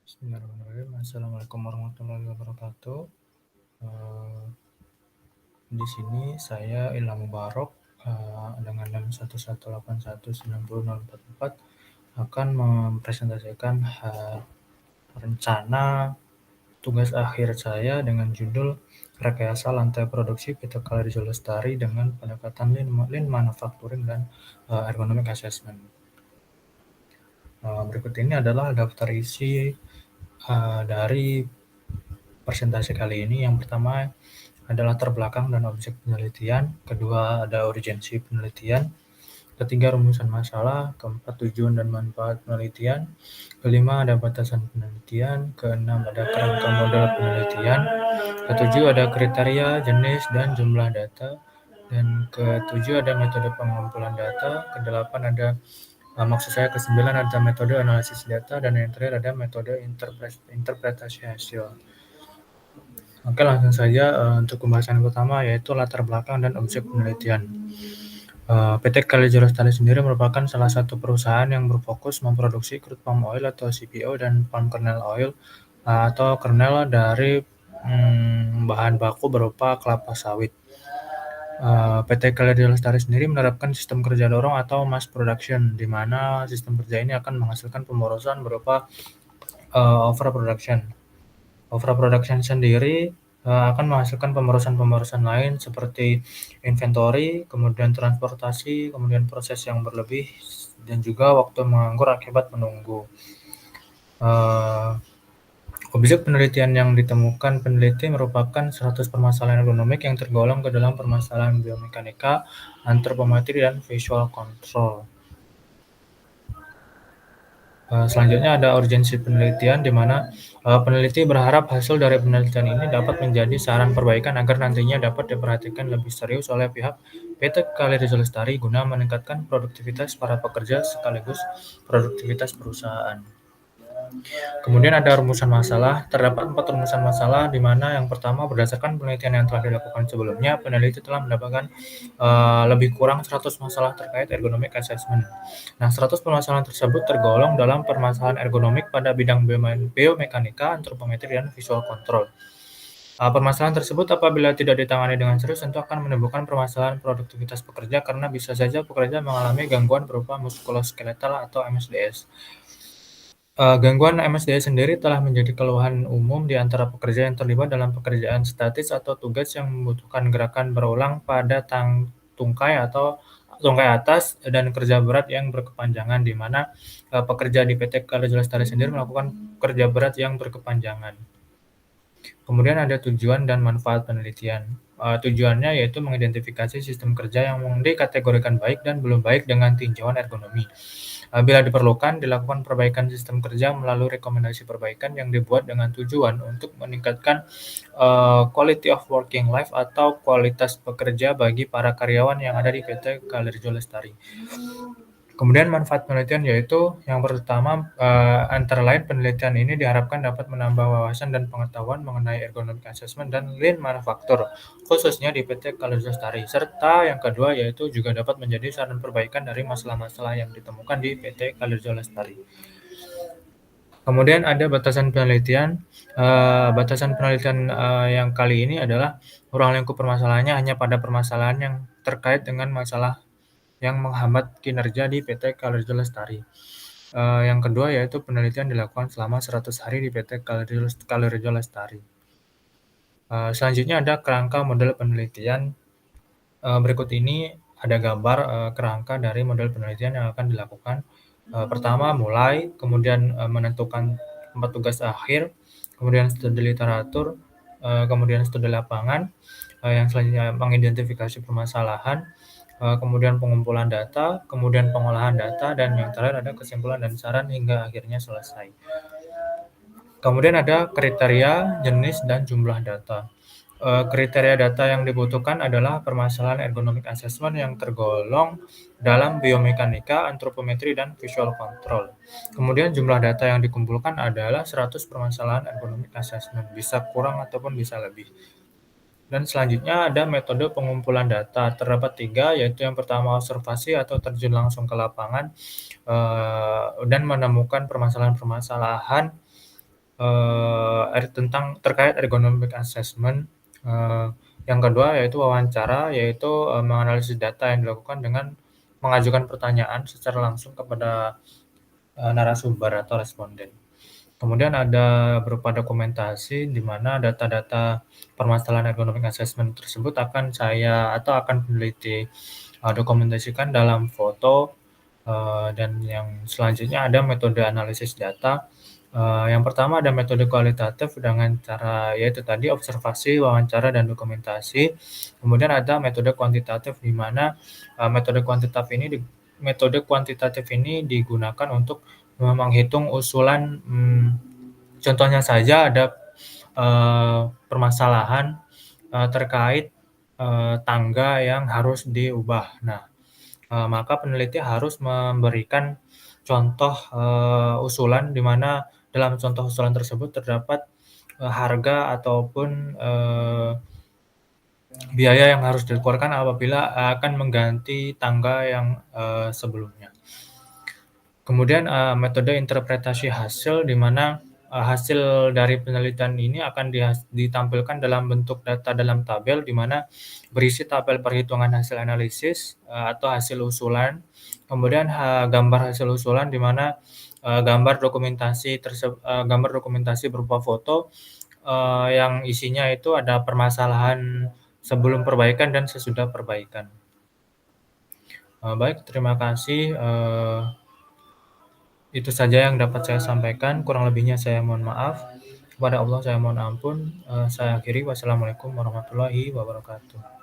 Bismillahirrahmanirrahim. Assalamualaikum warahmatullahi wabarakatuh. Di sini saya Ilham Mubarok dengan NIM 118190044 akan mempresentasikan rencana tugas akhir saya dengan judul Rekayasa Lantai Produksi PT Kalarijal Lestari dengan pendekatan Lean Manufacturing dan Ergonomic Assessment. Berikut ini adalah daftar isi dari presentasi kali ini. Yang pertama adalah latar belakang dan objek penelitian, kedua ada urgensi penelitian, ketiga rumusan masalah, keempat tujuan dan manfaat penelitian, kelima ada batasan penelitian, keenam ada kerangka model penelitian, ketujuh ada kriteria, jenis, dan jumlah data, dan ketujuh ada metode pengumpulan data, kedelapan ada kesembilan ada metode analisis data, dan yang terakhir ada metode interpretasi hasil. Oke, langsung saja untuk pembahasan pertama yaitu latar belakang dan objek penelitian. PT Kalarijal Lestari sendiri merupakan salah satu perusahaan yang berfokus memproduksi crude palm oil atau CPO dan palm kernel oil atau kernel dari bahan baku berupa kelapa sawit. PT Kalarijal Lestari sendiri menerapkan sistem kerja dorong atau mass production, di mana sistem kerja ini akan menghasilkan pemborosan berupa overproduction. Overproduction sendiri akan menghasilkan pemborosan-pemborosan lain seperti inventory, kemudian transportasi, kemudian proses yang berlebih, dan juga waktu menganggur akibat menunggu. Objek penelitian yang ditemukan peneliti merupakan 100 permasalahan ergonomik yang tergolong ke dalam permasalahan biomekanika, antropometri, dan visual control. Selanjutnya ada urgensi penelitian, di mana peneliti berharap hasil dari penelitian ini dapat menjadi saran perbaikan agar nantinya dapat diperhatikan lebih serius oleh pihak PT Kalarijal Lestari guna meningkatkan produktivitas para pekerja sekaligus produktivitas perusahaan. Kemudian ada rumusan masalah. Terdapat 4 rumusan masalah, di mana yang pertama berdasarkan penelitian yang telah dilakukan sebelumnya, peneliti telah mendapatkan lebih kurang 100 masalah terkait ergonomic assessment. Nah, 100 permasalahan tersebut tergolong dalam permasalahan ergonomik pada bidang biomekanika, antropometri, dan visual control. Permasalahan tersebut apabila tidak ditangani dengan serius tentu akan menimbulkan permasalahan produktivitas pekerja karena bisa saja pekerja mengalami gangguan berupa muskuloskeletal atau MSDS. Gangguan MSDS sendiri telah menjadi keluhan umum di antara pekerja yang terlibat dalam pekerjaan statis atau tugas yang membutuhkan gerakan berulang pada tungkai atau tungkai atas dan kerja berat yang berkepanjangan, di mana pekerja di PT Kalarijal Lestari sendiri melakukan kerja berat yang berkepanjangan. Kemudian ada tujuan dan manfaat penelitian. Tujuannya yaitu mengidentifikasi sistem kerja yang dikategorikan baik dan belum baik dengan tinjauan ergonomi. Bila diperlukan, dilakukan perbaikan sistem kerja melalui rekomendasi perbaikan yang dibuat dengan tujuan untuk meningkatkan quality of working life atau kualitas bekerja bagi para karyawan yang ada di PT Kalarijal Lestari. Kemudian manfaat penelitian yaitu yang pertama, antara lain penelitian ini diharapkan dapat menambah wawasan dan pengetahuan mengenai ergonomic assessment dan lean manufacture, khususnya di PT Kalarijal Lestari. Serta yang kedua yaitu juga dapat menjadi saran perbaikan dari masalah-masalah yang ditemukan di PT Kalarijal Lestari. Kemudian ada batasan penelitian. Batasan penelitian yang kali ini adalah ruang lingkup permasalahannya hanya pada permasalahan yang terkait dengan masalah yang menghambat kinerja di PT Kalarijal Lestari. Yang kedua yaitu penelitian dilakukan selama 100 hari di PT Kalarijal Lestari. Selanjutnya ada kerangka model penelitian. Berikut ini ada gambar kerangka dari model penelitian yang akan dilakukan. Pertama mulai, kemudian menentukan tempat tugas akhir, kemudian studi literatur, kemudian studi lapangan, yang selanjutnya mengidentifikasi permasalahan, kemudian pengumpulan data, kemudian pengolahan data, dan yang terakhir ada kesimpulan dan saran hingga akhirnya selesai. Kemudian ada kriteria, jenis, dan jumlah data. Kriteria data yang dibutuhkan adalah permasalahan ergonomic assessment yang tergolong dalam biomekanika, antropometri, dan visual control. Kemudian jumlah data yang dikumpulkan adalah 100 permasalahan ergonomic assessment, bisa kurang ataupun bisa lebih. Dan selanjutnya ada metode pengumpulan data. Terdapat 3, yaitu yang pertama observasi atau terjun langsung ke lapangan, dan menemukan permasalahan-permasalahan, tentang terkait ergonomic assessment. Yang kedua yaitu wawancara, yaitu, menganalisis data yang dilakukan dengan mengajukan pertanyaan secara langsung kepada, narasumber atau responden. Kemudian ada berupa dokumentasi di mana data-data permasalahan ergonomic assessment tersebut akan peneliti, dokumentasikan dalam foto, dan yang selanjutnya ada metode analisis data. Yang pertama ada metode kualitatif dengan cara yaitu tadi observasi, wawancara, dan dokumentasi. Kemudian ada metode kuantitatif di mana, metode kuantitatif ini digunakan untuk, menghitung usulan, contohnya saja ada, permasalahan, terkait, tangga yang harus diubah. Nah, maka peneliti harus memberikan contoh, usulan di mana dalam contoh usulan tersebut terdapat, harga ataupun, biaya yang harus dikeluarkan apabila akan mengganti tangga yang, sebelumnya. Kemudian, metode interpretasi hasil di mana, hasil dari penelitian ini akan ditampilkan dalam bentuk data dalam tabel di mana berisi tabel perhitungan hasil analisis, atau hasil usulan. Kemudian, gambar hasil usulan di mana, gambar dokumentasi berupa foto, yang isinya itu ada permasalahan sebelum perbaikan dan sesudah perbaikan. Baik, terima kasih, itu saja yang dapat saya sampaikan, kurang lebihnya saya mohon maaf. Kepada Allah saya mohon ampun, saya akhiri. Wassalamualaikum warahmatullahi wabarakatuh.